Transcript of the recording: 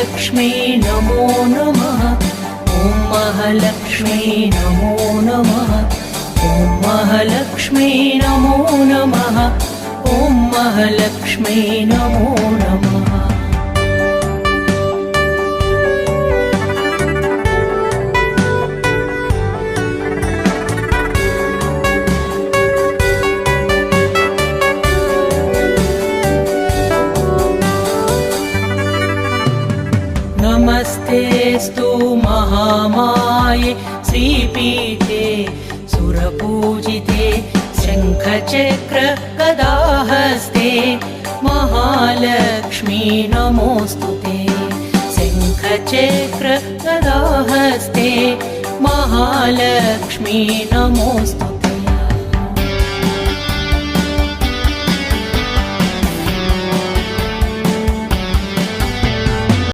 महालक्ष्मी नमो नमः। ॐ महालक्ष्मी नमो नमः। ॐ महालक्ष्मी नमो नमः। ॐ महालक्ष्मी नमो नमः। नमस्तेऽस्तु महामाये श्रीपीठे सुरपूजिते शङ्खचक्र गदाहस्ते महालक्ष्मी नमोऽस्तुते। शङ्खचक्र गदाहस्ते महालक्ष्मी नमोऽस्तुते।